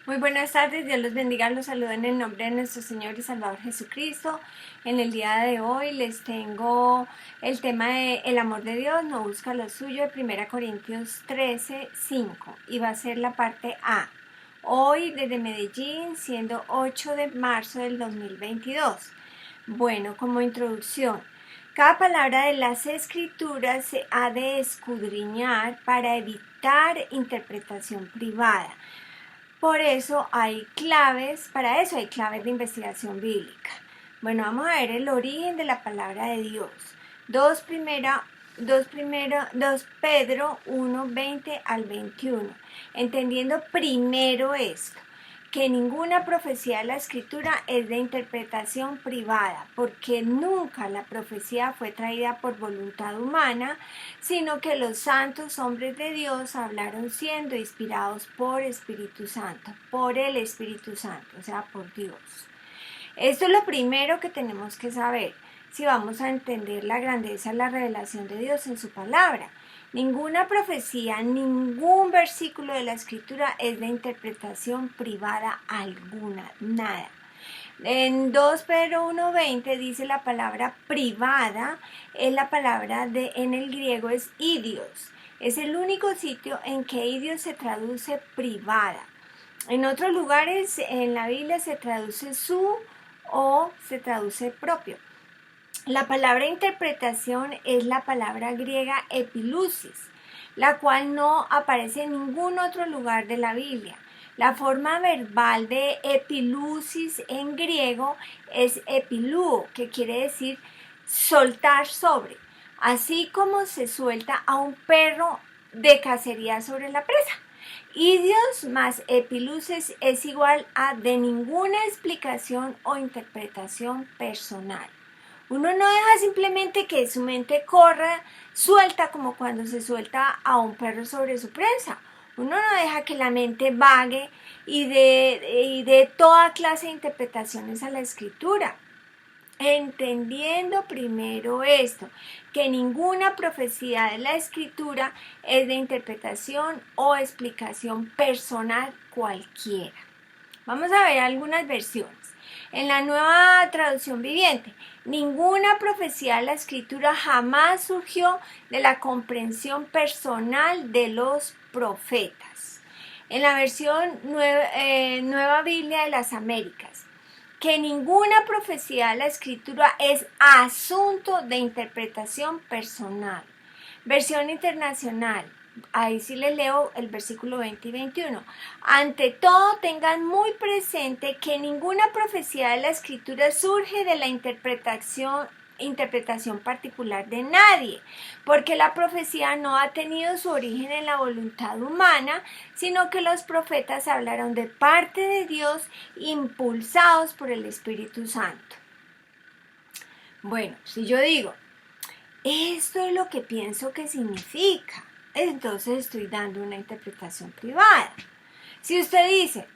Muy buenas tardes, Dios los bendiga, los saludo en el nombre de nuestro Señor y Salvador Jesucristo. En el día de hoy les tengo el tema de el amor de Dios, no busca lo suyo, de 1 Corintios 13:5, y va a ser la parte A. Hoy desde Medellín, siendo 8 de marzo del 2022. Bueno, como introducción, cada palabra de las Escrituras se ha de escudriñar para evitar interpretación privada. Por eso hay claves, para eso hay claves de investigación bíblica. Bueno, vamos a ver el origen de la palabra de Dios. 2 Pedro 1, 20 al 21. Entendiendo primero esto, que ninguna profecía de la Escritura es de interpretación privada, porque nunca la profecía fue traída por voluntad humana, sino que los santos hombres de Dios hablaron siendo inspirados por Espíritu Santo, por el Espíritu Santo, o sea, por Dios. Esto es lo primero que tenemos que saber si vamos a entender la grandeza de la revelación de Dios en su palabra. Ninguna profecía, ningún versículo de la Escritura es de interpretación privada alguna, nada. En 2 Pedro 1:20 dice la palabra privada, es la palabra en el griego es idios. Es el único sitio en que idios se traduce privada. En otros lugares en la Biblia se traduce su o se traduce propio. La palabra interpretación es la palabra griega epilusis, la cual no aparece en ningún otro lugar de la Biblia. La forma verbal de epilusis en griego es epilúo, que quiere decir soltar sobre, así como se suelta a un perro de cacería sobre la presa. Idios más epilusis es igual a de ninguna explicación o interpretación personal. Uno no deja simplemente que su mente corra suelta como cuando se suelta a un perro sobre su presa. Uno no deja que la mente vague y de toda clase de interpretaciones a la Escritura. Entendiendo primero esto, que ninguna profecía de la Escritura es de interpretación o explicación personal cualquiera. Vamos a ver algunas versiones. En la Nueva Traducción Viviente, ninguna profecía de la Escritura jamás surgió de la comprensión personal de los profetas. En la versión Nueva Biblia de las Américas, que ninguna profecía de la Escritura es asunto de interpretación personal. Versión Internacional, ahí sí les leo el versículo 20 y 21. Ante todo, tengan muy presente que ninguna profecía de la Escritura surge de la interpretación particular de nadie, porque la profecía no ha tenido su origen en la voluntad humana, sino que los profetas hablaron de parte de Dios, impulsados por el Espíritu Santo. Bueno, si yo digo, esto es lo que pienso que significa, entonces estoy dando una interpretación privada. Si usted dice,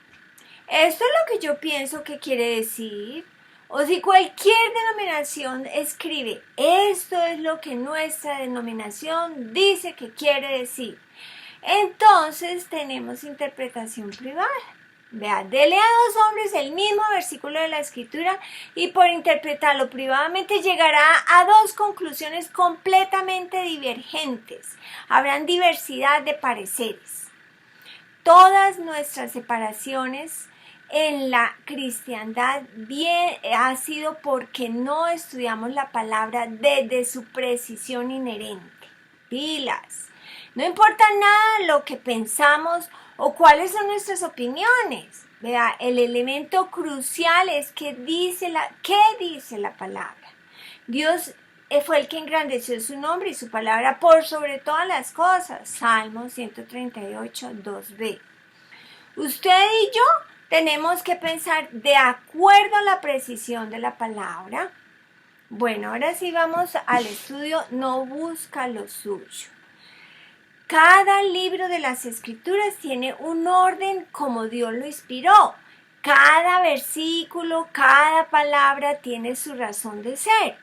esto es lo que yo pienso que quiere decir, o si cualquier denominación escribe, esto es lo que nuestra denominación dice que quiere decir, entonces tenemos interpretación privada. Vea, dele a dos hombres el mismo versículo de la Escritura y por interpretarlo privadamente llegará a dos conclusiones completamente divergentes. Habrán diversidad de pareceres. Todas nuestras separaciones en la cristiandad ha sido porque no estudiamos la palabra desde su precisión inherente. Pilas. No importa nada lo que pensamos o cuáles son nuestras opiniones. Vea, el elemento crucial es qué dice la palabra. Dios fue el que engrandeció su nombre y su palabra por sobre todas las cosas. Salmo 138, 2b. Usted y yo tenemos que pensar de acuerdo a la precisión de la palabra. Bueno, ahora sí vamos al estudio No busca lo suyo. Cada libro de las Escrituras tiene un orden como Dios lo inspiró. Cada versículo, cada palabra tiene su razón de ser.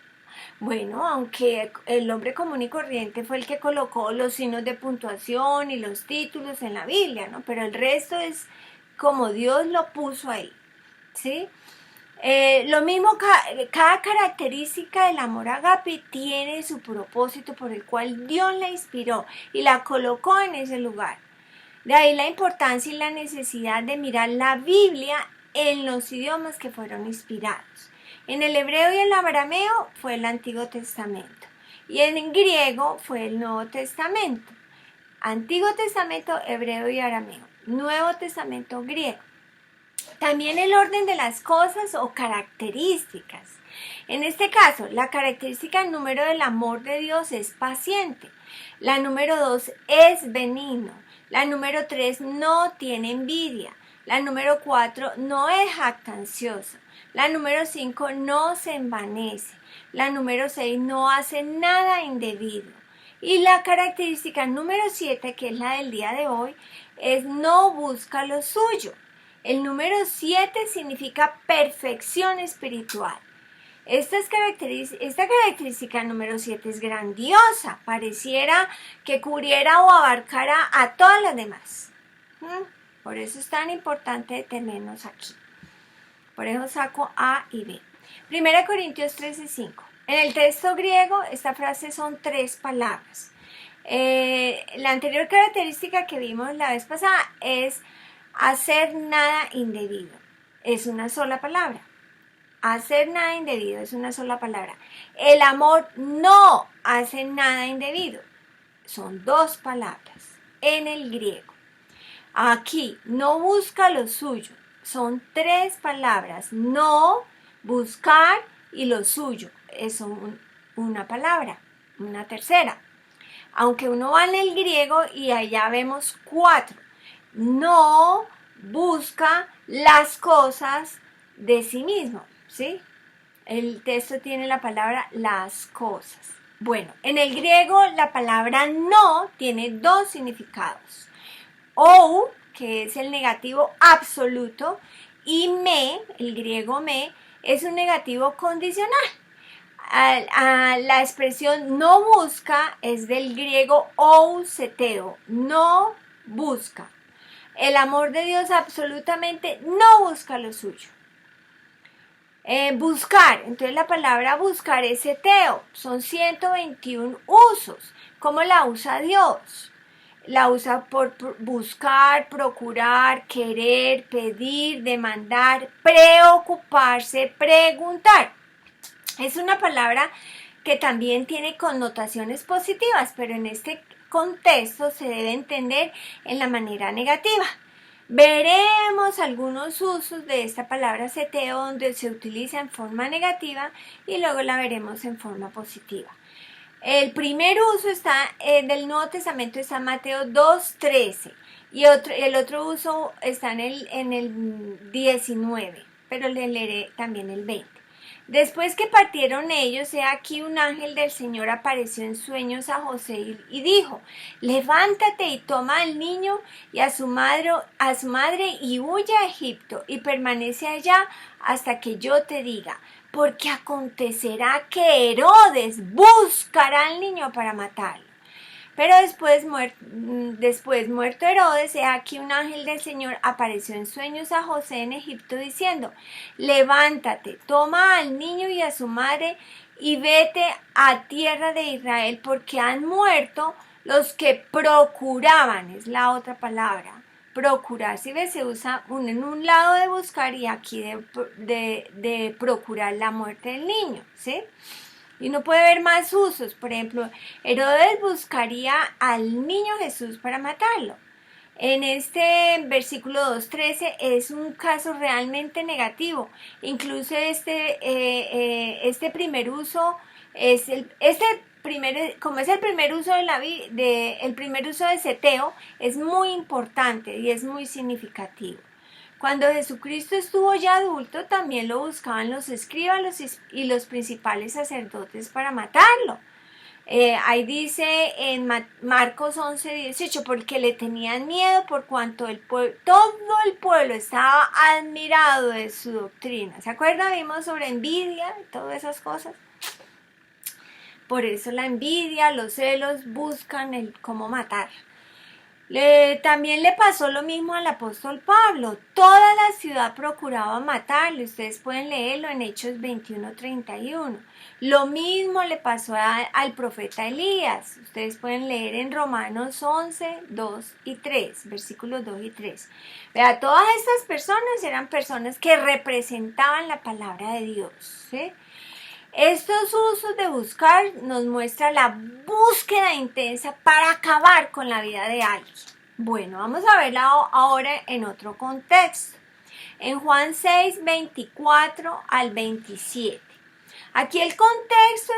Bueno, aunque el hombre común y corriente fue el que colocó los signos de puntuación y los títulos en la Biblia, ¿no? Pero el resto es como Dios lo puso ahí, ¿sí? Lo mismo, cada característica del amor agape tiene su propósito por el cual Dios la inspiró y la colocó en ese lugar. De ahí la importancia y la necesidad de mirar la Biblia en los idiomas que fueron inspirados. En el hebreo y el arameo fue el Antiguo Testamento y en griego fue el Nuevo Testamento. Antiguo Testamento, hebreo y arameo. Nuevo Testamento, griego. También el orden de las cosas o características. En este caso, la característica número del amor de Dios es paciente. La número 2 es benigno. La número 3 no tiene envidia. La número 4 no es jactancioso. La número 5 no se envanece. La número 6 no hace nada indebido. Y la característica número 7, que es la del día de hoy, es no busca lo suyo. El número 7 significa perfección espiritual. Esta característica número 7 es grandiosa. Pareciera que cubriera o abarcara a todas las demás. Por eso es tan importante detenernos aquí. Por eso saco A y B. 1 Corintios 13:5. En el texto griego, esta frase son 3 palabras. La anterior característica que vimos la vez pasada es hacer nada indebido. Es una sola palabra. Hacer nada indebido es una sola palabra. El amor no hace nada indebido. Son 2 palabras en el griego. Aquí, no busca lo suyo. Son 3 palabras. No, buscar y lo suyo. Es una palabra, una tercera. Aunque uno va en el griego y allá vemos 4. No busca las cosas de sí mismo, ¿sí? El texto tiene la palabra las cosas. Bueno, en el griego la palabra no tiene 2 significados. Ou, que es el negativo absoluto, y me, el griego me, es un negativo condicional. La expresión no busca es del griego ouseteo, no busca. El amor de Dios absolutamente no busca lo suyo. Buscar, entonces la palabra buscar es eteo, son 121 usos. ¿Cómo la usa Dios? La usa por buscar, procurar, querer, pedir, demandar, preocuparse, preguntar. Es una palabra que también tiene connotaciones positivas, pero en este contexto se debe entender en la manera negativa. Veremos algunos usos de esta palabra seteo donde se utiliza en forma negativa y luego la veremos en forma positiva. El primer uso está del Nuevo Testamento, está en Mateo 2:13 y el otro uso está en el 19, pero le leeré también el 20. Después que partieron ellos, he aquí un ángel del Señor apareció en sueños a José y dijo: levántate y toma al niño y a su madre y huye a Egipto y permanece allá hasta que yo te diga, porque acontecerá que Herodes buscará al niño para matarlo. Pero después muerto Herodes, he aquí un ángel del Señor apareció en sueños a José en Egipto diciendo: levántate, toma al niño y a su madre y vete a tierra de Israel, porque han muerto los que procuraban, es la otra palabra, procurar. Si ves, se usa en un lado de buscar y aquí de procurar la muerte del niño, ¿sí? Y uno puede ver más usos. Por ejemplo, Herodes buscaría al niño Jesús para matarlo. En este versículo 2:13 es un caso realmente negativo. Incluso este primer uso es como es el primer uso el primer uso de seteo, es muy importante y es muy significativo. Cuando Jesucristo estuvo ya adulto, también lo buscaban los escribas y los principales sacerdotes para matarlo. Ahí dice en Marcos 11:18, porque le tenían miedo por cuanto todo el pueblo estaba admirado de su doctrina. ¿Se acuerdan? Vimos sobre envidia y todas esas cosas. Por eso la envidia, los celos buscan cómo matar. También le pasó lo mismo al apóstol Pablo. Toda la ciudad procuraba matarle. Ustedes pueden leerlo en Hechos 21:31. Lo mismo le pasó al profeta Elías. Ustedes pueden leer en Romanos 11, 2 y 3, versículos 2 y 3. Vea, todas estas personas eran personas que representaban la palabra de Dios, ¿sí? Estos usos de buscar nos muestra la búsqueda intensa para acabar con la vida de alguien. Bueno, vamos a verla ahora en otro contexto. En Juan 6, 24 al 27. Aquí el contexto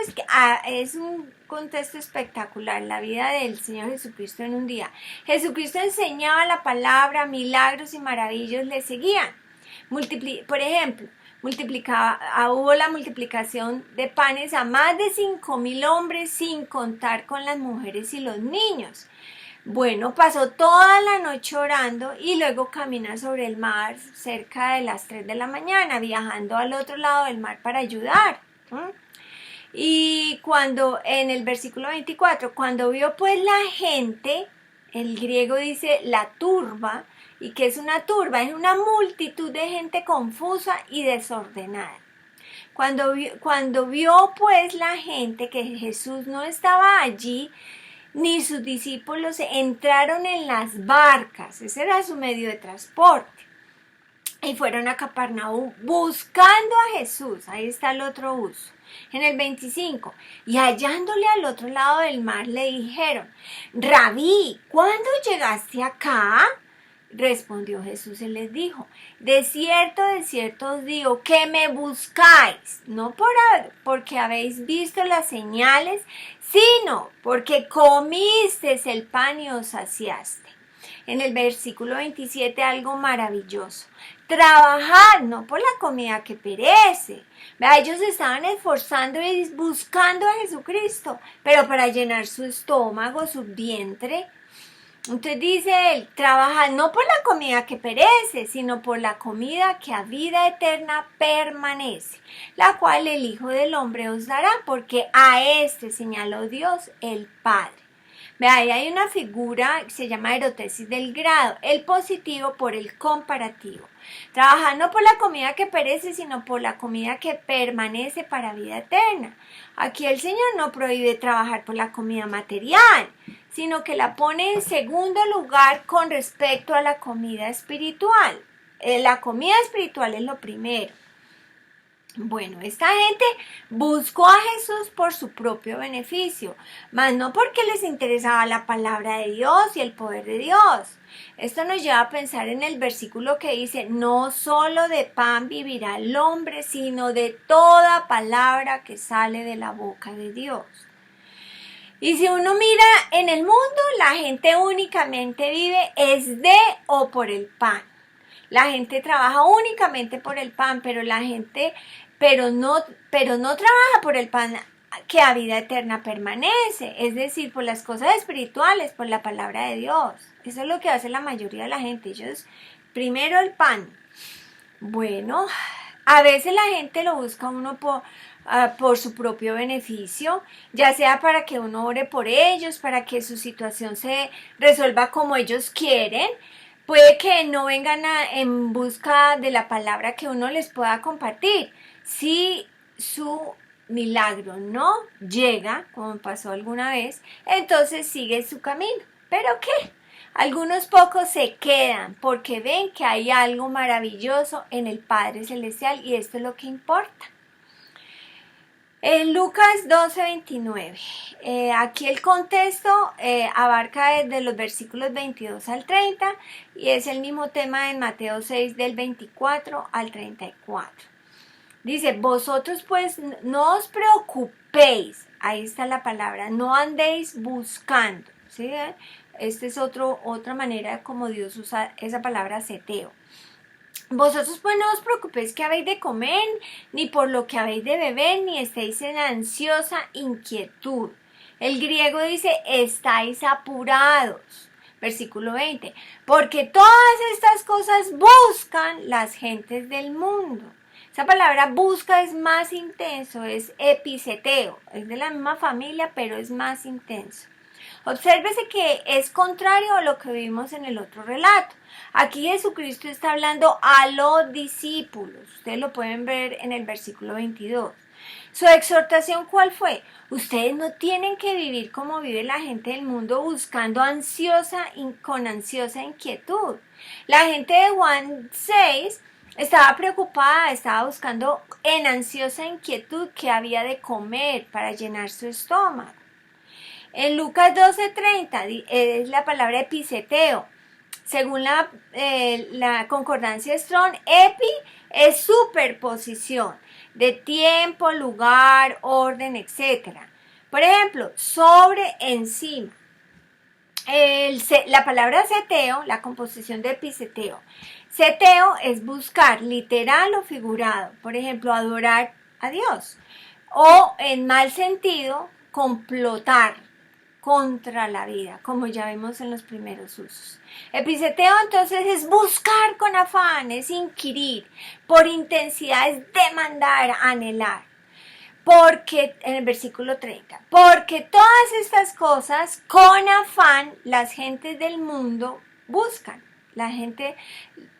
es un contexto espectacular, la vida del Señor Jesucristo en un día. Jesucristo enseñaba la palabra, milagros y maravillas le seguían. Por ejemplo, hubo la multiplicación de panes a más de 5,000 hombres, sin contar con las mujeres y los niños. Bueno, pasó toda la noche orando y luego camina sobre el mar cerca de las 3 de la mañana, viajando al otro lado del mar para ayudar. Y cuando en el versículo 24, cuando vio pues la gente, el griego dice la turba. ¿Y qué es una turba? Es una multitud de gente confusa y desordenada. Cuando vio pues la gente que Jesús no estaba allí, ni sus discípulos, entraron en las barcas, ese era su medio de transporte, y fueron a Capernaum buscando a Jesús. Ahí está el otro uso. En el 25, y hallándole al otro lado del mar le dijeron: Rabí, ¿cuándo llegaste acá? Respondió Jesús y les dijo: de cierto os digo que me buscáis, no porque habéis visto las señales, sino porque comisteis el pan y os saciaste. En el versículo 27 algo maravilloso: trabajad no por la comida que perece. Vea, ellos estaban esforzando y buscando a Jesucristo, pero para llenar su estómago, su vientre. Entonces dice él: trabajad no por la comida que perece, sino por la comida que a vida eterna permanece, la cual el Hijo del Hombre os dará, porque a este señaló Dios el Padre. Ve, ahí hay una figura que se llama erotesis del grado, el positivo por el comparativo. Trabajad no por la comida que perece, sino por la comida que permanece para vida eterna. Aquí el Señor no prohíbe trabajar por la comida material, sino que la pone en segundo lugar con respecto a la comida espiritual. La comida espiritual es lo primero. Bueno, esta gente buscó a Jesús por su propio beneficio, mas no porque les interesaba la palabra de Dios y el poder de Dios. Esto nos lleva a pensar en el versículo que dice: no solo de pan vivirá el hombre, sino de toda palabra que sale de la boca de Dios. Y si uno mira en el mundo, la gente únicamente vive es de o por el pan. La gente trabaja únicamente por el pan, pero no trabaja por el pan que a vida eterna permanece, es decir, por las cosas espirituales, por la palabra de Dios. Eso es lo que hace la mayoría de la gente. Ellos, primero el pan. Bueno, a veces la gente lo busca uno por su propio beneficio, ya sea para que uno ore por ellos, para que su situación se resuelva como ellos quieren. Puede que no vengan en busca de la palabra que uno les pueda compartir. Si su milagro no llega, como pasó alguna vez, entonces sigue su camino. ¿Pero qué? Algunos pocos se quedan porque ven que hay algo maravilloso en el Padre Celestial y esto es lo que importa. En Lucas 12:29, aquí el contexto abarca desde los versículos 22 al 30 y es el mismo tema en Mateo 6 del 24 al 34. Dice: vosotros pues no os preocupéis, ahí está la palabra, no andéis buscando, ¿sí? Esta es otra manera como Dios usa esa palabra seteo. Vosotros pues no os preocupéis que habéis de comer, ni por lo que habéis de beber, ni estéis en ansiosa inquietud. El griego dice: estáis apurados. Versículo 20. Porque todas estas cosas buscan las gentes del mundo. Esa palabra busca es más intenso, es episeteo. Es de la misma familia, pero es más intenso. Obsérvese que es contrario a lo que vimos en el otro relato. Aquí Jesucristo está hablando a los discípulos. Ustedes lo pueden ver en el versículo 22. Su exhortación, ¿cuál fue? Ustedes no tienen que vivir como vive la gente del mundo buscando con ansiosa inquietud. La gente de Juan 6 estaba preocupada, estaba buscando en ansiosa inquietud qué había de comer para llenar su estómago. En Lucas 12:30 es la palabra episeteo. Según la concordancia Strong, epi es superposición de tiempo, lugar, orden, etc. Por ejemplo, sobre, encima. La palabra seteo, la composición de episeteo. Seteo es buscar, literal o figurado. Por ejemplo, adorar a Dios. O en mal sentido, complotar contra la vida, como ya vimos en los primeros usos. Episeteo entonces es buscar con afán, es inquirir, por intensidad es demandar, anhelar. Porque, en el versículo 30, porque todas estas cosas con afán las gentes del mundo buscan.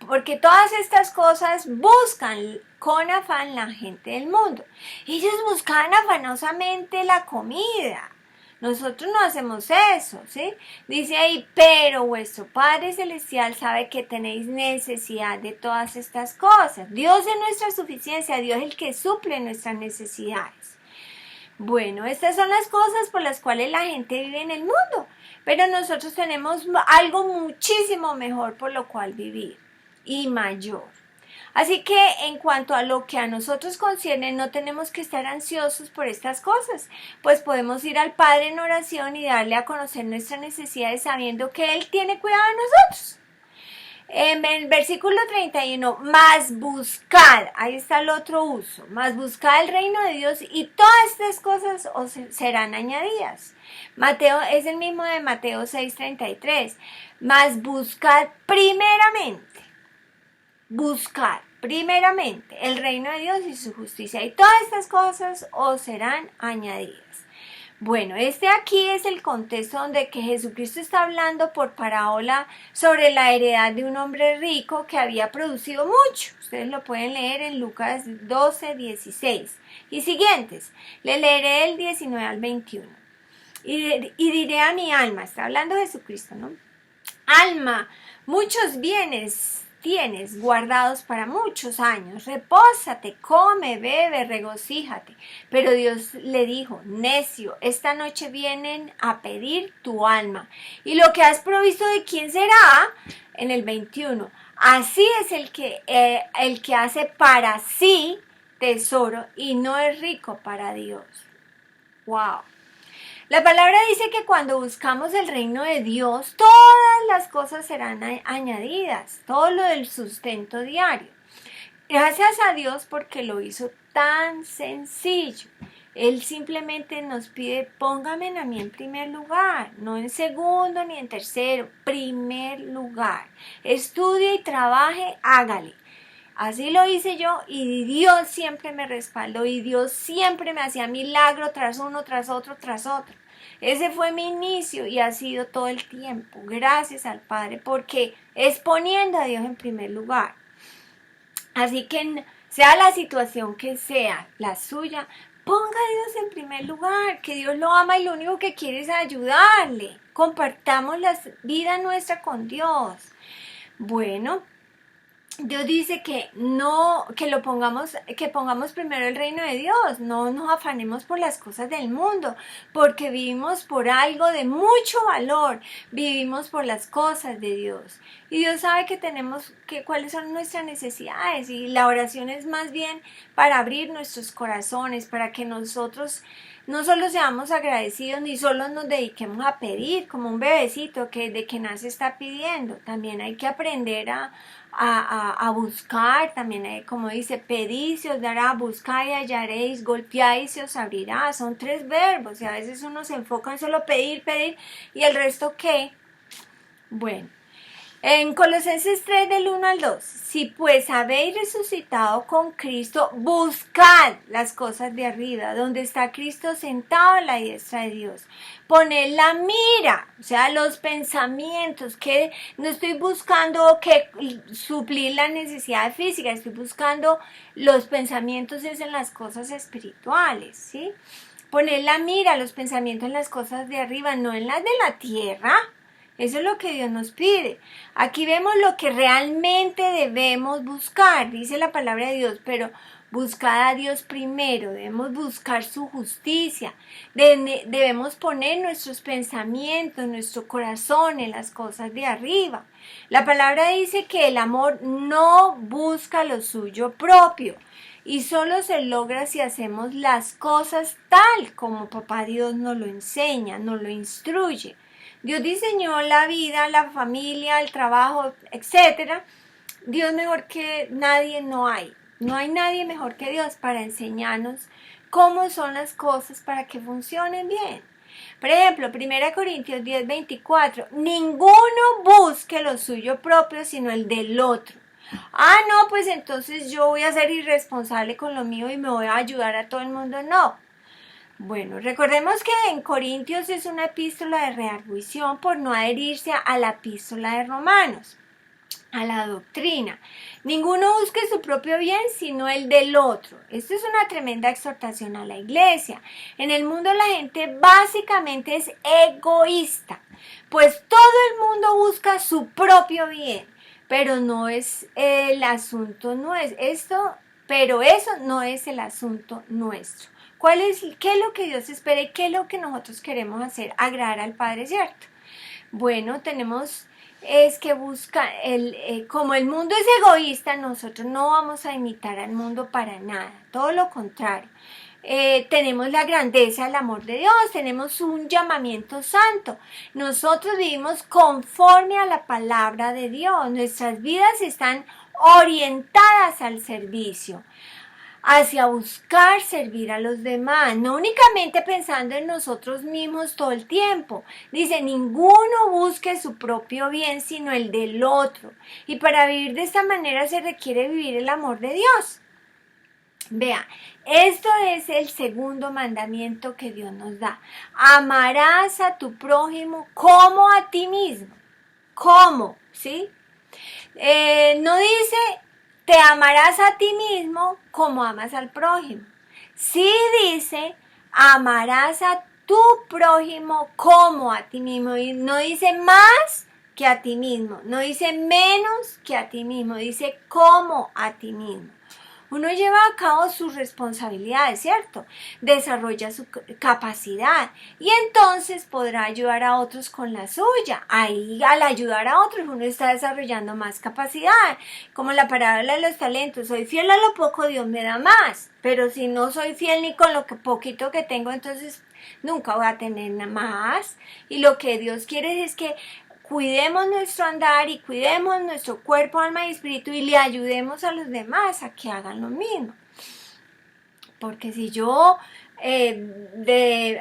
Porque todas estas cosas buscan con afán la gente del mundo. Ellos buscaban afanosamente la comida. Nosotros no hacemos eso, ¿sí? Dice ahí, pero vuestro Padre Celestial sabe que tenéis necesidad de todas estas cosas. Dios es nuestra suficiencia, Dios es el que suple nuestras necesidades. Bueno, estas son las cosas por las cuales la gente vive en el mundo, pero nosotros tenemos algo muchísimo mejor por lo cual vivir y mayor. Así que en cuanto a lo que a nosotros concierne, no tenemos que estar ansiosos por estas cosas, pues podemos ir al Padre en oración y darle a conocer nuestras necesidades sabiendo que Él tiene cuidado de nosotros. En el versículo 31, más buscad, ahí está el otro uso, más buscad el reino de Dios y todas estas cosas os serán añadidas. Mateo es el mismo de Mateo 6:33, más buscad primeramente el reino de Dios y su justicia y todas estas cosas os serán añadidas. Bueno, aquí es el contexto donde que Jesucristo está hablando por parábola sobre la heredad de un hombre rico que había producido mucho. Ustedes lo pueden leer en Lucas 12:16 y siguientes. Le leeré el 19 al 21. Y diré a mi alma, está hablando Jesucristo, ¿no? Alma, muchos bienes tienes guardados para muchos años, repósate, come, bebe, regocíjate. Pero Dios le dijo, necio, esta noche vienen a pedir tu alma. Y lo que has provisto, ¿de quién será? En el 21. Así es el que hace para sí tesoro y no es rico para Dios. Wow. La palabra dice que cuando buscamos el reino de Dios, todas las cosas serán añadidas, todo lo del sustento diario. Gracias a Dios porque lo hizo tan sencillo. Él simplemente nos pide, póngame a mí en primer lugar, no en segundo ni en tercero, primer lugar. Estudie y trabaje, hágale. Así lo hice yo y Dios siempre me respaldó y Dios siempre me hacía milagro tras uno, tras otro, tras otro. Ese fue mi inicio y ha sido todo el tiempo. Gracias al Padre porque es poniendo a Dios en primer lugar. Así que sea la situación que sea la suya, ponga a Dios en primer lugar, que Dios lo ama y lo único que quiere es ayudarle. Compartamos la vida nuestra con Dios. Bueno, Dios dice que pongamos primero el reino de Dios, no nos afanemos por las cosas del mundo, porque vivimos por algo de mucho valor, vivimos por las cosas de Dios. Y Dios sabe cuáles son nuestras necesidades, y la oración es más bien para abrir nuestros corazones, para que nosotros no solo seamos agradecidos, ni solo nos dediquemos a pedir como un bebecito que de que nace está pidiendo. También hay que aprender a buscar, también hay, como dice, pedid se os dará, buscad y hallaréis, golpead y se os abrirá. Son 3 verbos y a veces uno se enfoca en solo pedir, y el resto ¿qué? Bueno, En Colosenses 3 del 1 al 2, si pues habéis resucitado con Cristo, buscad las cosas de arriba, donde está Cristo sentado a la diestra de Dios. Poned la mira, o sea, los pensamientos, que no estoy buscando que suplir la necesidad física, estoy buscando los pensamientos es en las cosas espirituales, ¿sí? Poned la mira, los pensamientos en las cosas de arriba, no en las de la tierra. Eso es lo que Dios nos pide. Aquí vemos lo que realmente debemos buscar, dice la palabra de Dios, pero buscad a Dios primero, debemos buscar su justicia, debemos poner nuestros pensamientos, nuestro corazón en las cosas de arriba. La palabra dice que el amor no busca lo suyo propio y solo se logra si hacemos las cosas tal como Papá Dios nos lo enseña, nos lo instruye. Dios diseñó la vida, la familia, el trabajo, etc. Dios mejor que nadie no hay. No hay nadie mejor que Dios para enseñarnos cómo son las cosas para que funcionen bien. Por ejemplo, 1 Corintios 10:24. Ninguno busque lo suyo propio, sino el del otro. Ah, no, pues entonces yo voy a ser irresponsable con lo mío y me voy a ayudar a todo el mundo. No. Bueno, recordemos que en Corintios es una epístola de rearguición por no adherirse a la epístola de Romanos, a la doctrina. Ninguno busque su propio bien, sino el del otro. Esto es una tremenda exhortación a la iglesia. En el mundo la gente básicamente es egoísta, pues todo el mundo busca su propio bien, pero no es el asunto nuestro. Pero eso no es el asunto nuestro. ¿Qué es lo que Dios espera y qué es lo que nosotros queremos hacer? Agradar al Padre, ¿cierto? Bueno, es que como el mundo es egoísta, nosotros no vamos a imitar al mundo para nada, todo lo contrario. Tenemos la grandeza, el amor de Dios, tenemos un llamamiento santo. Nosotros vivimos conforme a la palabra de Dios, nuestras vidas están orientadas al servicio, hacia buscar servir a los demás, no únicamente pensando en nosotros mismos todo el tiempo. Dice, ninguno busque su propio bien, sino el del otro. Y para vivir de esta manera se requiere vivir el amor de Dios. Vea, esto es el segundo mandamiento que Dios nos da. Amarás a tu prójimo como a ti mismo. ¿Cómo? ¿Sí? No dice, te amarás a ti mismo como amas al prójimo. Sí dice, amarás a tu prójimo como a ti mismo. Y no dice más que a ti mismo. No dice menos que a ti mismo. Dice como a ti mismo. Uno lleva a cabo sus responsabilidades, ¿cierto? Desarrolla su capacidad y entonces podrá ayudar a otros con la suya. Ahí, al ayudar a otros, uno está desarrollando más capacidad. Como la parábola de los talentos. Soy fiel a lo poco, Dios me da más. Pero si no soy fiel ni con lo poquito que tengo, entonces nunca voy a tener más. Y lo que Dios quiere es que cuidemos nuestro andar y cuidemos nuestro cuerpo, alma y espíritu y le ayudemos a los demás a que hagan lo mismo. Porque si yo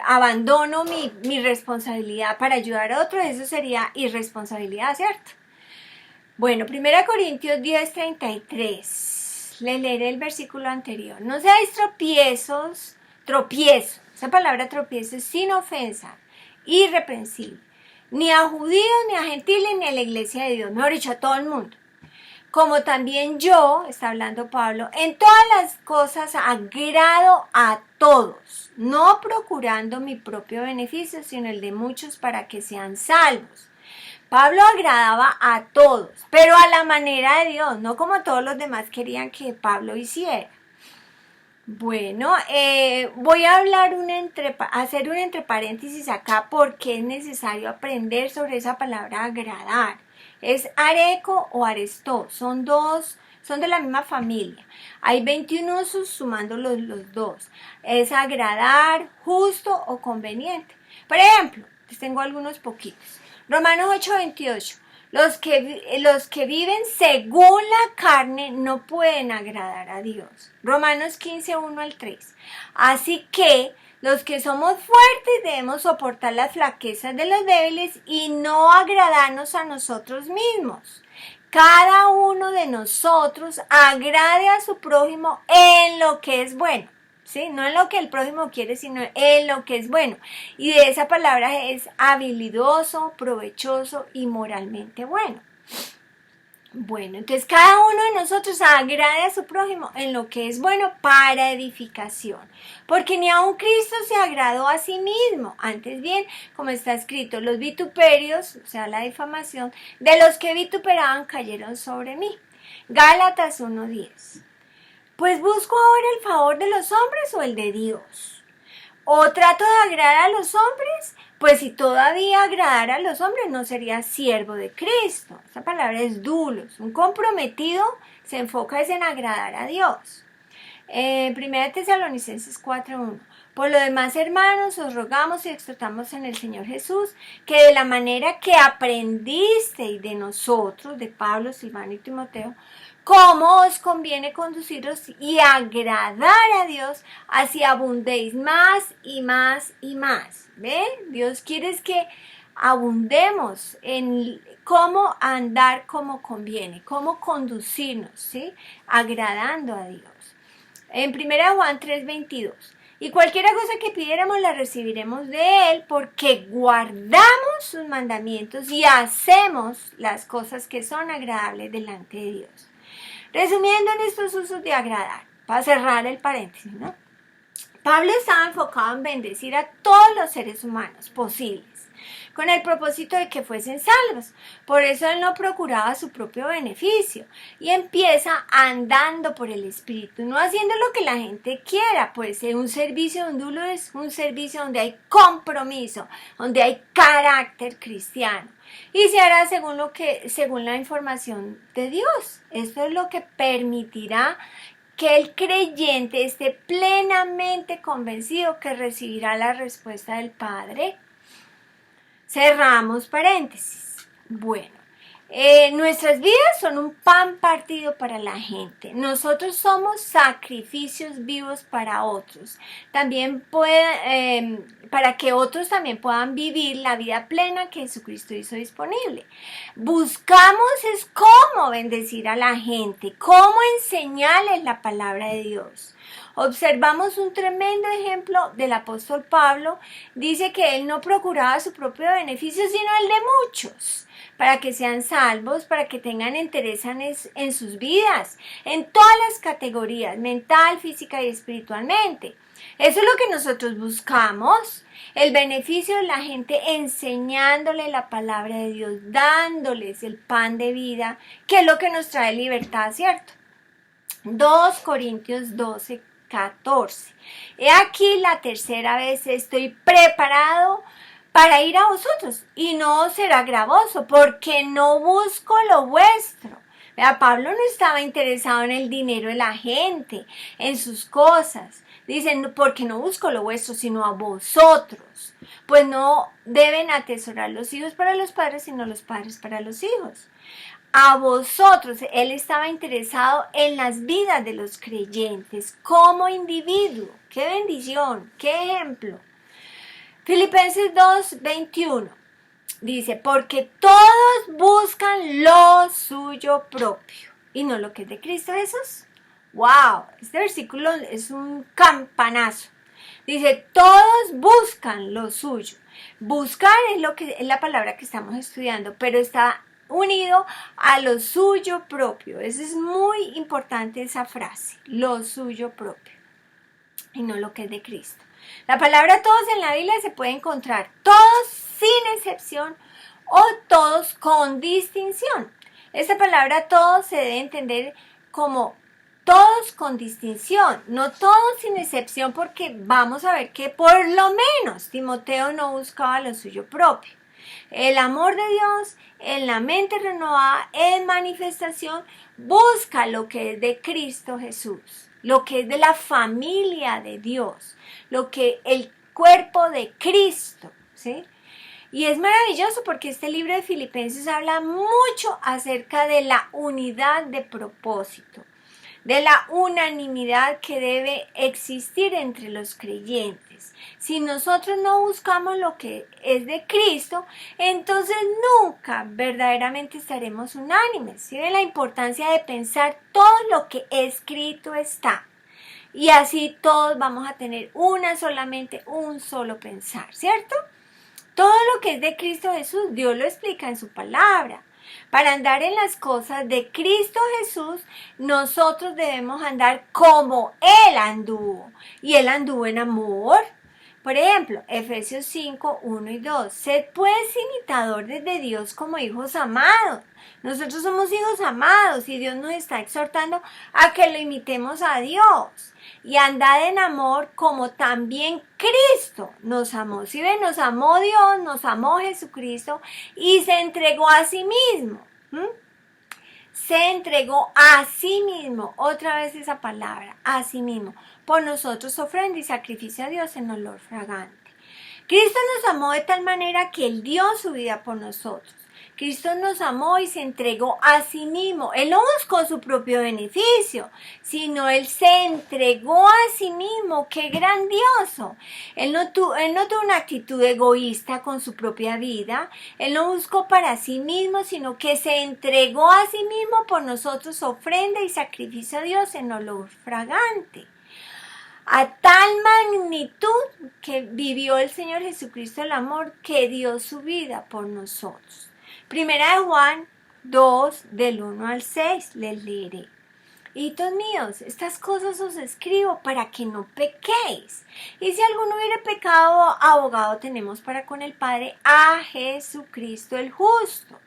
abandono mi responsabilidad para ayudar a otros, eso sería irresponsabilidad, ¿cierto? Bueno, 1 Corintios 10:33. Le leeré el versículo anterior. No seáis tropiezo. Esa palabra tropiezo es sin ofensa, irreprensible. Ni a judíos, ni a gentiles, ni a la iglesia de Dios, mejor dicho, a todo el mundo. Como también yo, está hablando Pablo, en todas las cosas agrado a todos, no procurando mi propio beneficio, sino el de muchos para que sean salvos. Pablo agradaba a todos, pero a la manera de Dios, no como todos los demás querían que Pablo hiciera. Bueno, voy a hacer un entre paréntesis acá porque es necesario aprender sobre esa palabra agradar. Es areco o arestó, son de la misma familia. Hay 21 usos sumando los dos. Es agradar, justo o conveniente. Por ejemplo, les tengo algunos poquitos. Romanos 8:28. Los que viven según la carne no pueden agradar a Dios. Romanos 15:1-3. Así que Los que somos fuertes debemos soportar las flaquezas de los débiles y no agradarnos a nosotros mismos. Cada uno de nosotros agrade a su prójimo en lo que es bueno. ¿Sí? No en lo que el prójimo quiere, sino en lo que es bueno. Y de esa palabra es habilidoso, provechoso y moralmente bueno. Bueno, entonces cada uno de nosotros agrade a su prójimo en lo que es bueno para edificación. Porque ni aun Cristo se agradó a sí mismo. Antes bien, como está escrito, los vituperios, o sea, la difamación, de los que vituperaban cayeron sobre mí. Gálatas 1:10. Pues busco ahora el favor de los hombres o el de Dios. ¿O trato de agradar a los hombres? Pues si todavía agradara a los hombres no sería siervo de Cristo. Esta palabra es dulos. Un comprometido se enfoca en agradar a Dios. 1 Tesalonicenses 4:1. Por lo demás, hermanos, os rogamos y exhortamos en el Señor Jesús que de la manera que aprendisteis de nosotros, de Pablo, Silvano y Timoteo, cómo os conviene conduciros y agradar a Dios, así abundéis más y más y más. ¿Ven? Dios quiere que abundemos en cómo andar como conviene, cómo conducirnos, ¿sí? Agradando a Dios. En 1 Juan 3:22. Y cualquier cosa que pidiéramos la recibiremos de Él porque guardamos sus mandamientos y hacemos las cosas que son agradables delante de Dios. Resumiendo en estos usos de agradar, para cerrar el paréntesis, ¿no? Pablo estaba enfocado en bendecir a todos los seres humanos posibles, con el propósito de que fuesen salvos. Por eso él no procuraba su propio beneficio y empieza andando por el Espíritu, no haciendo lo que la gente quiera. Pues un servicio de un dulo es un servicio donde hay compromiso, donde hay carácter cristiano. Y se hará según la información de Dios. Esto es lo que permitirá que el creyente esté plenamente convencido que recibirá la respuesta del Padre. Cerramos paréntesis. Bueno, nuestras vidas son un pan partido para la gente. Nosotros somos sacrificios vivos para otros. También para que otros también puedan vivir la vida plena que Jesucristo hizo disponible. Buscamos es cómo bendecir a la gente, cómo enseñarles la palabra de Dios. Observamos un tremendo ejemplo del apóstol Pablo. Dice que él no procuraba su propio beneficio, sino el de muchos, para que sean salvos, para que tengan interés en sus vidas, en todas las categorías, mental, física y espiritualmente. Eso es lo que nosotros buscamos, el beneficio de la gente enseñándole la palabra de Dios, dándoles el pan de vida, que es lo que nos trae libertad, ¿cierto? 2 Corintios 12:14. He aquí la tercera vez estoy preparado para ir a vosotros y no será gravoso porque no busco lo vuestro. Vea, Pablo no estaba interesado en el dinero de la gente, en sus cosas. Dicen, porque no busco lo vuestro, sino a vosotros. Pues no deben atesorar los hijos para los padres, sino los padres para los hijos. A vosotros, él estaba interesado en las vidas de los creyentes como individuo. ¡Qué bendición! ¡Qué ejemplo! Filipenses 2:21 dice, porque todos buscan lo suyo propio y no lo que es de Cristo Jesús. ¡Wow! Este versículo es un campanazo. Dice, todos buscan lo suyo. Buscar es la palabra que estamos estudiando, pero está unido a lo suyo propio. Eso es muy importante, esa frase, lo suyo propio y no lo que es de Cristo. La palabra todos en la Biblia se puede encontrar todos sin excepción o todos con distinción. Esta palabra todos se debe entender como todos con distinción, no todos sin excepción, porque vamos a ver que por lo menos Timoteo no buscaba lo suyo propio. El amor de Dios en la mente renovada, en manifestación, busca lo que es de Cristo Jesús, lo que es de la familia de Dios, lo que el cuerpo de Cristo, ¿sí? Y es maravilloso porque este libro de Filipenses habla mucho acerca de la unidad de propósito, de la unanimidad que debe existir entre los creyentes. Si nosotros no buscamos lo que es de Cristo, entonces nunca verdaderamente estaremos unánimes. ¿Sí ven la importancia de pensar todo lo que escrito está? Y así todos vamos a tener solamente un solo pensar, ¿cierto? Todo lo que es de Cristo Jesús, Dios lo explica en su palabra. Para andar en las cosas de Cristo Jesús, nosotros debemos andar como Él anduvo. Y Él anduvo en amor. Por ejemplo, Efesios 5, 1 y 2. Sed pues imitadores de Dios como hijos amados. Nosotros somos hijos amados y Dios nos está exhortando a que lo imitemos a Dios. Y andad en amor como también Cristo nos amó. Si ven, nos amó Dios, nos amó Jesucristo y se entregó a sí mismo. Se entregó a sí mismo, otra vez esa palabra, a sí mismo, por nosotros ofrenda y sacrificio a Dios en olor fragante. Cristo nos amó de tal manera que Él dio su vida por nosotros. Cristo nos amó y se entregó a sí mismo. Él no buscó su propio beneficio, sino Él se entregó a sí mismo. ¡Qué grandioso! Él no tuvo una actitud egoísta con su propia vida. Él no buscó para sí mismo, sino que se entregó a sí mismo por nosotros, ofrenda y sacrificio a Dios en olor fragante. A tal magnitud que vivió el Señor Jesucristo el amor que dio su vida por nosotros. Primera de Juan 2, del 1 al 6, les leeré. Hijitos míos, estas cosas os escribo para que no pequéis. Y si alguno hubiere pecado, abogado tenemos para con el Padre a Jesucristo el justo.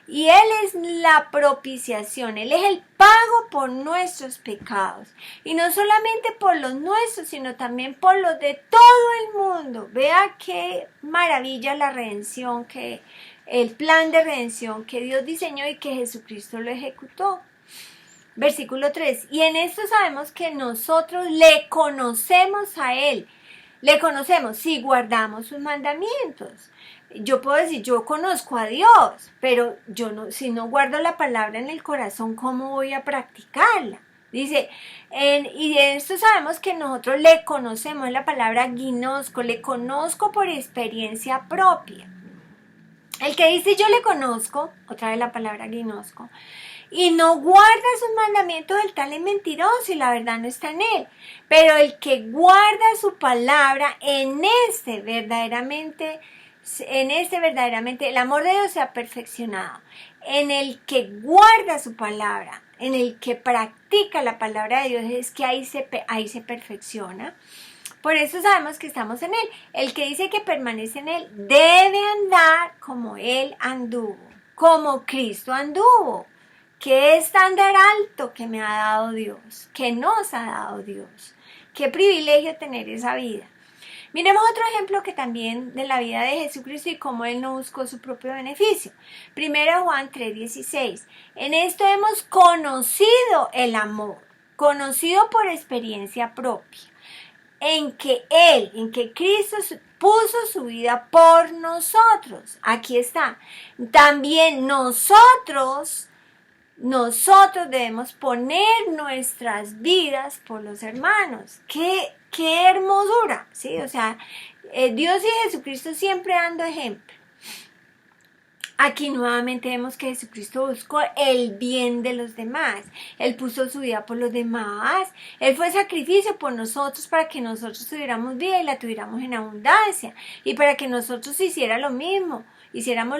Y Él es la propiciación, Él es el pago por nuestros pecados. Y no solamente por los nuestros, sino también por los de todo el mundo. Vea qué maravilla la redención, el plan de redención que Dios diseñó y que Jesucristo lo ejecutó. Versículo 3. Y en esto sabemos que nosotros le conocemos a Él. Le conocemos si guardamos sus mandamientos. Yo puedo decir, yo conozco a Dios, pero si no guardo la palabra en el corazón, ¿cómo voy a practicarla? Dice, y de esto sabemos que nosotros le conocemos, la palabra ginosco, le conozco por experiencia propia. El que dice yo le conozco, otra vez la palabra ginosco, y no guarda sus mandamientos, el tal es mentiroso y la verdad no está en él. Pero el que guarda su palabra, en este verdaderamente el amor de Dios se ha perfeccionado. En el que guarda su palabra, en el que practica la palabra de Dios, es que ahí se perfecciona. Por eso sabemos que estamos en Él. El que dice que permanece en Él debe andar como Él anduvo, como Cristo anduvo. ¿Qué estándar alto que me ha dado Dios? Que nos ha dado Dios. Qué privilegio tener esa vida. Miremos otro ejemplo que también de la vida de Jesucristo y cómo Él no buscó su propio beneficio. Primero Juan 3:16. En esto hemos conocido el amor, conocido por experiencia propia, en que Cristo puso su vida por nosotros. Aquí está. También nosotros debemos poner nuestras vidas por los hermanos. ¡Qué hermosura! ¿Sí? O sea, Dios y Jesucristo siempre dando ejemplo. Aquí nuevamente vemos que Jesucristo buscó el bien de los demás. Él puso su vida por los demás. Él fue sacrificio por nosotros para que nosotros tuviéramos vida y la tuviéramos en abundancia. Y para que nosotros hiciéramos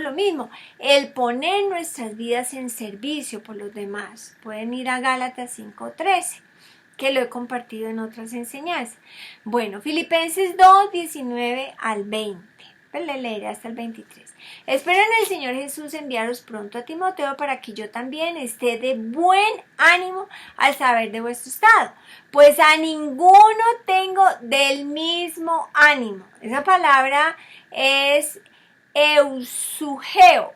lo mismo. El poner nuestras vidas en servicio por los demás. Pueden ir a Gálatas 5:13, que lo he compartido en otras enseñanzas. Bueno, Filipenses 2:19 al 20. Pues le leeré hasta el 23. Espero en el Señor Jesús enviaros pronto a Timoteo para que yo también esté de buen ánimo al saber de vuestro estado. Pues a ninguno tengo del mismo ánimo. Esa palabra es eusugeo,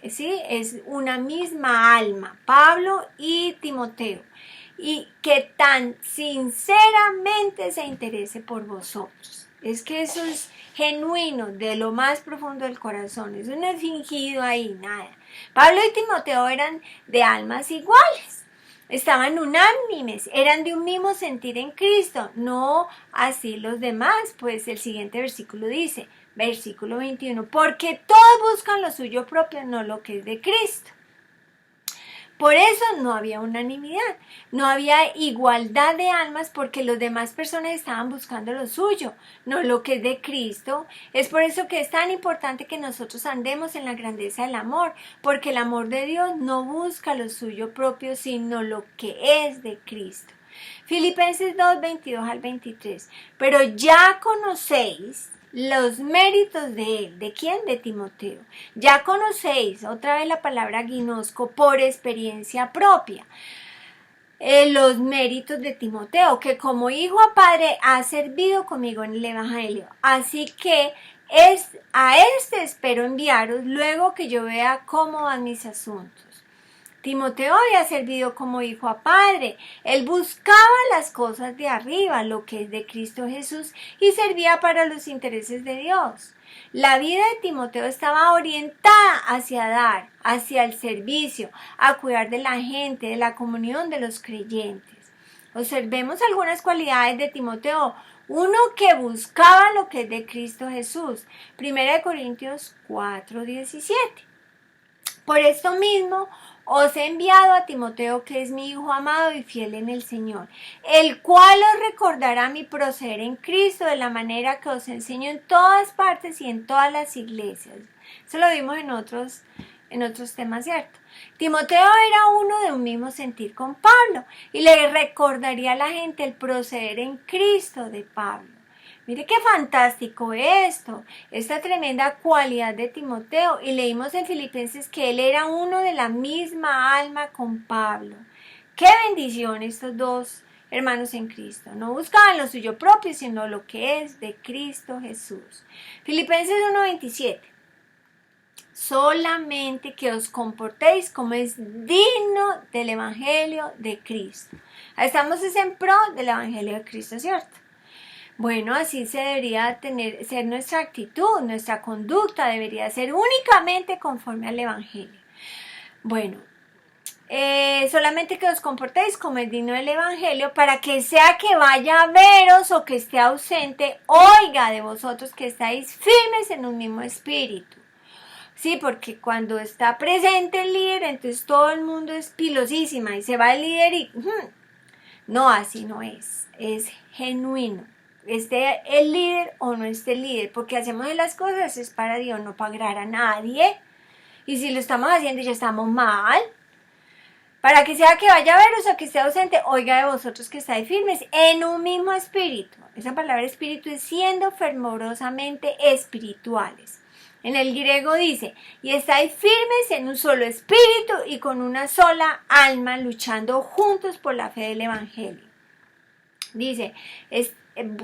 ¿sí? Es una misma alma, Pablo y Timoteo, y que tan sinceramente se interese por vosotros. Es que eso es genuino, de lo más profundo del corazón, eso no es fingido ahí, nada. Pablo y Timoteo eran de almas iguales. estaban unánimes, eran de un mismo sentir en Cristo, no así los demás, pues el siguiente versículo dice, versículo 21, porque todos buscan lo suyo propio, no lo que es de Cristo. Por eso no había unanimidad, no había igualdad de almas porque las demás personas estaban buscando lo suyo, no lo que es de Cristo. Es por eso que es tan importante que nosotros andemos en la grandeza del amor, porque el amor de Dios no busca lo suyo propio, sino lo que es de Cristo. Filipenses 2, 22 al 23. Pero ya conocéis los méritos de él. ¿De quién? De Timoteo. Ya conocéis, otra vez la palabra ginosco, por experiencia propia. Los méritos de Timoteo, que como hijo a padre ha servido conmigo en el Evangelio. Así que a este espero enviaros luego que yo vea cómo van mis asuntos. Timoteo había servido como hijo a padre. Él buscaba las cosas de arriba, lo que es de Cristo Jesús, y servía para los intereses de Dios. La vida de Timoteo estaba orientada hacia dar, hacia el servicio, a cuidar de la gente, de la comunión de los creyentes. Observemos algunas cualidades de Timoteo. Uno que buscaba lo que es de Cristo Jesús. 1 Corintios 4, 17. Por esto mismo os he enviado a Timoteo, que es mi hijo amado y fiel en el Señor, el cual os recordará mi proceder en Cristo de la manera que os enseño en todas partes y en todas las iglesias. Eso lo vimos en otros temas, ¿cierto? Timoteo era uno de un mismo sentir con Pablo y le recordaría a la gente el proceder en Cristo de Pablo. Mire qué fantástico esto, esta tremenda cualidad de Timoteo. Y leímos en Filipenses que él era uno de la misma alma con Pablo. Qué bendición estos dos hermanos en Cristo. No buscaban lo suyo propio, sino lo que es de Cristo Jesús. Filipenses 1:27. Solamente que os comportéis como es digno del Evangelio de Cristo. Estamos en pro del Evangelio de Cristo, ¿cierto? Bueno, así se debería ser nuestra actitud, nuestra conducta debería ser únicamente conforme al Evangelio. Bueno, solamente que os comportéis como es digno del Evangelio, para que sea que vaya a veros o que esté ausente, oiga de vosotros que estáis firmes en un mismo espíritu. Sí, porque cuando está presente el líder, entonces todo el mundo es pilosísima y se va el líder y... No, así no es genuino. Esté el líder o no esté el líder, porque hacemos las cosas es para Dios, no para agradar a nadie. Y si lo estamos haciendo ya estamos mal. Para que sea que vaya a veros o que esté ausente, oiga de vosotros que estáis firmes en un mismo espíritu. Esa palabra espíritu es siendo fervorosamente espirituales. En el griego dice, y estáis firmes en un solo espíritu y con una sola alma, luchando juntos por la fe del Evangelio. Dice,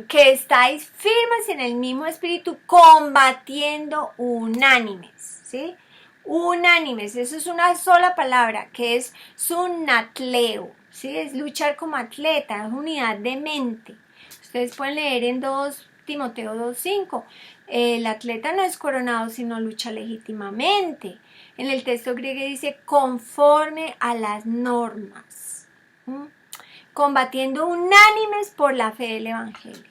que estáis firmes en el mismo espíritu, combatiendo unánimes, ¿sí? Unánimes, eso es una sola palabra, que es sunatleo, ¿sí? Es luchar como atleta, es unidad de mente. Ustedes pueden leer en 2 Timoteo 2:5, el atleta no es coronado, sino lucha legítimamente. En el texto griego dice, conforme a las normas. Combatiendo unánimes por la fe del Evangelio.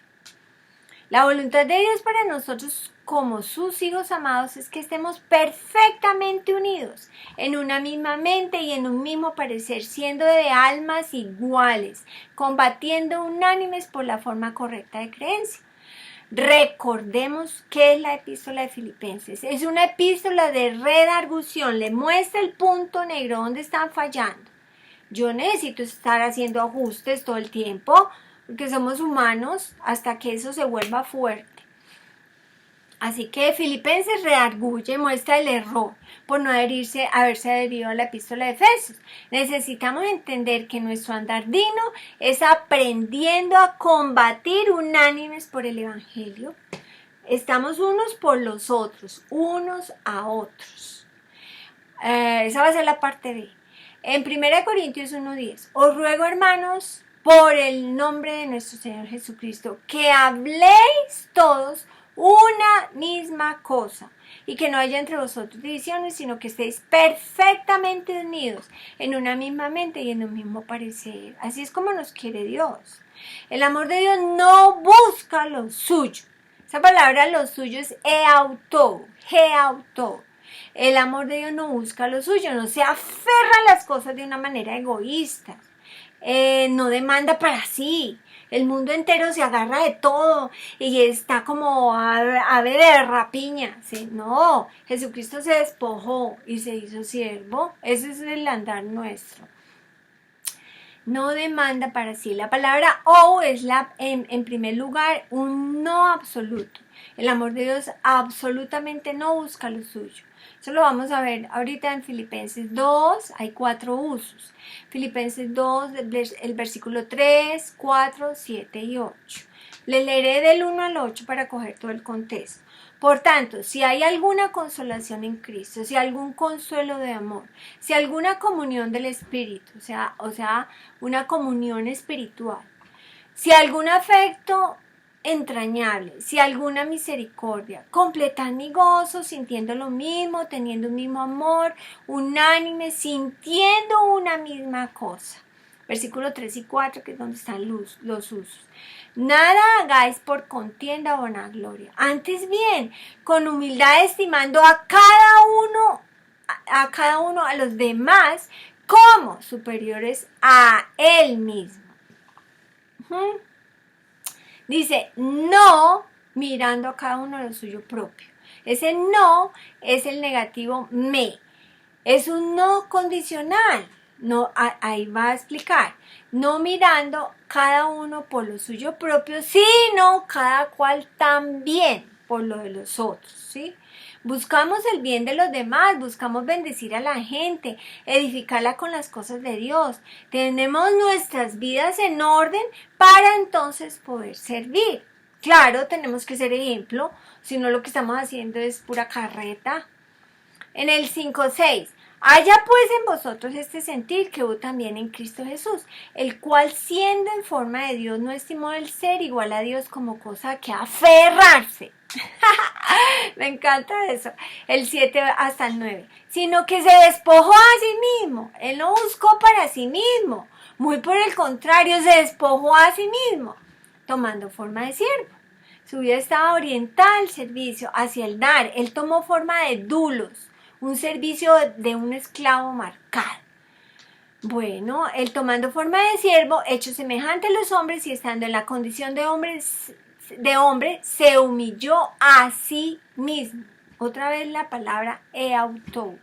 La voluntad de Dios para nosotros como sus hijos amados es que estemos perfectamente unidos en una misma mente y en un mismo parecer, siendo de almas iguales, combatiendo unánimes por la forma correcta de creencia. Recordemos qué es la epístola de Filipenses. Es una epístola de redargución, le muestra el punto negro donde están fallando. Yo necesito estar haciendo ajustes todo el tiempo, porque somos humanos, hasta que eso se vuelva fuerte. Así que Filipenses redarguye, muestra el error por no haberse adherido a la epístola de Efesios. Necesitamos entender que nuestro andar digno es aprendiendo a combatir unánimes por el Evangelio. Estamos unos por los otros, unos a otros. Esa va a ser la parte B. En 1 Corintios 1:10, os ruego, hermanos, por el nombre de nuestro Señor Jesucristo, que habléis todos una misma cosa, y que no haya entre vosotros divisiones, sino que estéis perfectamente unidos en una misma mente y en un mismo parecer. Así es como nos quiere Dios. El amor de Dios no busca lo suyo. Esa palabra lo suyo es eauto. El amor de Dios no busca lo suyo, no se aferra a las cosas de una manera egoísta. No demanda para sí. El mundo entero se agarra de todo y está como a ver de rapiña. ¿Sí? No, Jesucristo se despojó y se hizo siervo. Ese es el andar nuestro. No demanda para sí. La palabra es en primer lugar un no absoluto. El amor de Dios absolutamente no busca lo suyo. Eso lo vamos a ver ahorita en Filipenses 2, hay 4 usos. Filipenses 2, el versículo 3, 4, 7 y 8. Le leeré del 1 al 8 para coger todo el contexto. Por tanto, si hay alguna consolación en Cristo, si hay algún consuelo de amor, si alguna comunión del Espíritu, o sea, una comunión espiritual, si algún afecto entrañable, si alguna misericordia, completad mi gozo, sintiendo lo mismo, teniendo un mismo amor, unánime, sintiendo una misma cosa. Versículo 3 y 4, que es donde están los usos. Nada hagáis por contienda o vanagloria. Antes bien, con humildad estimando a cada uno, a los demás, como superiores a él mismo. Dice, no mirando a cada uno lo suyo propio. Ese no es el negativo me. Es un no condicional. No, ahí va a explicar. No mirando cada uno por lo suyo propio, sino cada cual también por lo de los otros, ¿sí? Buscamos el bien de los demás, buscamos bendecir a la gente, edificarla con las cosas de Dios. Tenemos nuestras vidas en orden para entonces poder servir. Claro, tenemos que ser ejemplo, si no lo que estamos haciendo es pura carreta. En el 5:6. Haya pues en vosotros este sentir que hubo también en Cristo Jesús, el cual siendo en forma de Dios no estimó el ser igual a Dios como cosa que aferrarse. Me encanta eso. El 7 hasta el 9. Sino que se despojó a sí mismo. Él no buscó para sí mismo. Muy por el contrario, se despojó a sí mismo, tomando forma de siervo. Su vida estaba orientada al servicio, hacia el dar. Él tomó forma de dulos, un servicio de un esclavo marcado. Bueno, él tomando forma de siervo, hecho semejante a los hombres y estando en la condición de hombre, se humilló a sí mismo. Otra vez la palabra eauto.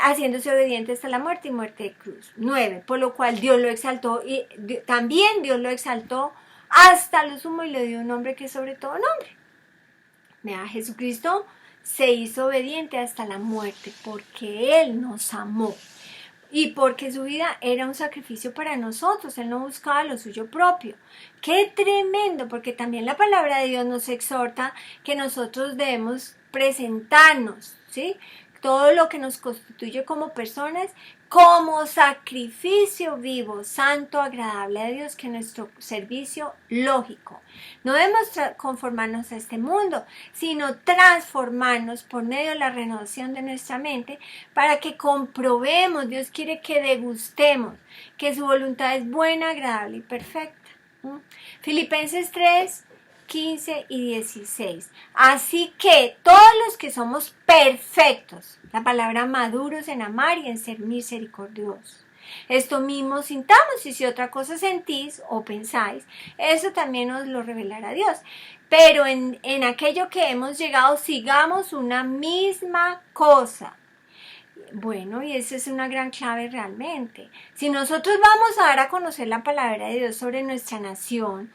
Haciéndose obediente hasta la muerte y muerte de cruz. 9. Por lo cual Dios lo exaltó y también Dios lo exaltó hasta lo sumo y le dio un nombre que es sobre todo nombre. Vea, Jesucristo se hizo obediente hasta la muerte porque Él nos amó y porque su vida era un sacrificio para nosotros. Él no buscaba lo suyo propio. ¡Qué tremendo! Porque también la palabra de Dios nos exhorta que nosotros debemos presentarnos, ¿sí? Todo lo que nos constituye como personas, como sacrificio vivo, santo, agradable a Dios, que nuestro servicio lógico. No debemos conformarnos a este mundo, sino transformarnos por medio de la renovación de nuestra mente para que comprobemos, Dios quiere que degustemos, que su voluntad es buena, agradable y perfecta. Filipenses 3, 15 y 16. Así que todos los que somos perfectos, la palabra maduros en amar y en ser misericordiosos. Esto mismo sintamos, y si otra cosa sentís o pensáis, eso también os lo revelará Dios. Pero en aquello que hemos llegado, sigamos una misma cosa. Bueno, y esa es una gran clave realmente. Si nosotros vamos a dar a conocer la palabra de Dios sobre nuestra nación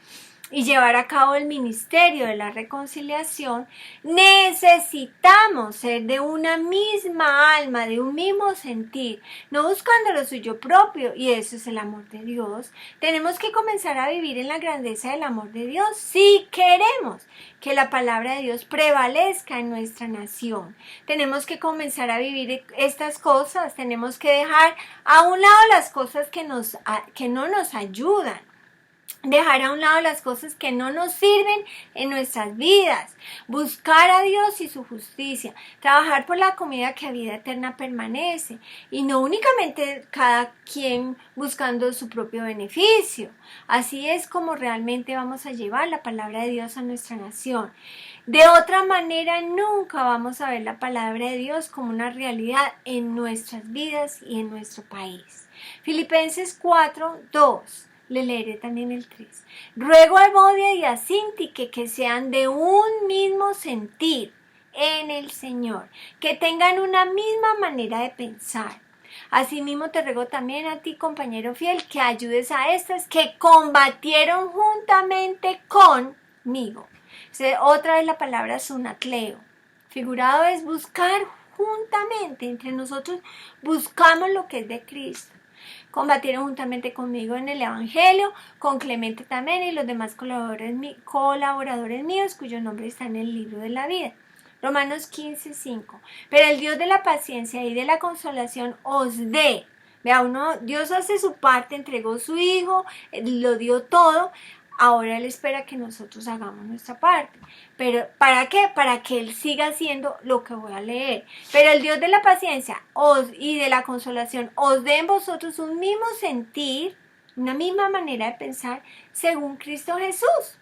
y llevar a cabo el ministerio de la reconciliación, necesitamos ser de una misma alma, de un mismo sentir, no buscando lo suyo propio, y eso es el amor de Dios. Tenemos que comenzar a vivir en la grandeza del amor de Dios si queremos que la palabra de Dios prevalezca en nuestra nación. Tenemos que comenzar a vivir estas cosas, tenemos que dejar a un lado las cosas que no nos ayudan. Dejar a un lado las cosas que no nos sirven en nuestras vidas, buscar a Dios y su justicia, trabajar por la comida que a vida eterna permanece y no únicamente cada quien buscando su propio beneficio. Así es como realmente vamos a llevar la palabra de Dios a nuestra nación. De otra manera, nunca vamos a ver la palabra de Dios como una realidad en nuestras vidas y en nuestro país. Filipenses 4:2. Le leeré también el 3. Ruego a Evodia y a Síntique que sean de un mismo sentir en el Señor, que tengan una misma manera de pensar. Asimismo te ruego también a ti, compañero fiel, que ayudes a estas que combatieron juntamente conmigo. Otra vez la palabra sunatleo. Figurado es buscar juntamente. Entre nosotros buscamos lo que es de Cristo. Combatieron juntamente conmigo en el Evangelio, con Clemente también y los demás colaboradores míos, cuyo nombre está en el libro de la vida. Romanos 15:5. Pero el Dios de la paciencia y de la consolación os dé. Vea, Dios hace su parte, entregó su Hijo, lo dio todo. Ahora Él espera que nosotros hagamos nuestra parte. ¿Pero para qué? Para que Él siga haciendo lo que voy a leer. Pero el Dios de la paciencia y de la consolación os dé en vosotros un mismo sentir, una misma manera de pensar, según Cristo Jesús.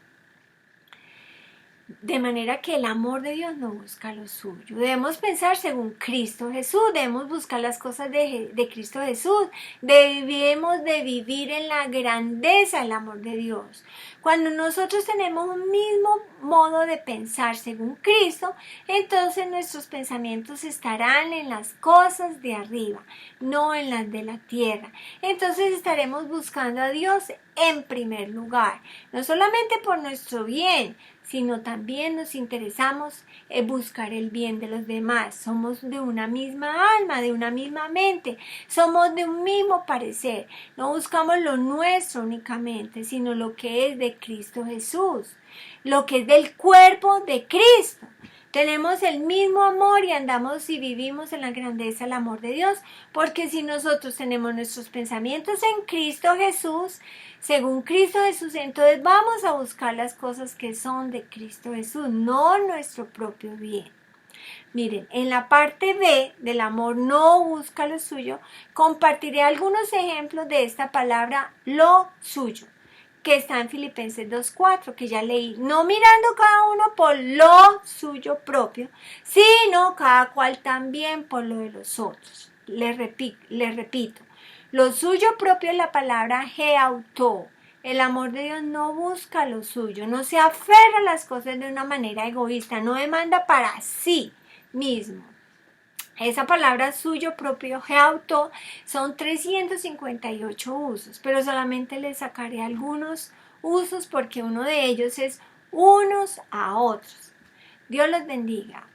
De manera que el amor de Dios no busca lo suyo. Debemos pensar según Cristo Jesús, debemos buscar las cosas de Cristo Jesús, debemos de vivir en la grandeza del amor de Dios. Cuando nosotros tenemos un mismo modo de pensar según Cristo, entonces nuestros pensamientos estarán en las cosas de arriba, no en las de la tierra. Entonces estaremos buscando a Dios en primer lugar, no solamente por nuestro bien, sino también nos interesamos en buscar el bien de los demás. Somos de una misma alma, de una misma mente, somos de un mismo parecer. No buscamos lo nuestro únicamente, sino lo que es de Cristo Jesús, lo que es del cuerpo de Cristo. Tenemos el mismo amor y andamos y vivimos en la grandeza del amor de Dios, porque si nosotros tenemos nuestros pensamientos en Cristo Jesús, según Cristo Jesús, entonces vamos a buscar las cosas que son de Cristo Jesús, no nuestro propio bien. Miren, en la parte B del amor no busca lo suyo, compartiré algunos ejemplos de esta palabra lo suyo, que está en Filipenses 2:4, que ya leí, no mirando cada uno por lo suyo propio, sino cada cual también por lo de los otros. Les repito, lo suyo propio es la palabra geauto. El amor de Dios no busca lo suyo, no se aferra a las cosas de una manera egoísta, no demanda para sí mismo. Esa palabra suyo propio, geauto, son 358 usos, pero solamente le sacaré algunos usos porque uno de ellos es unos a otros. Dios los bendiga.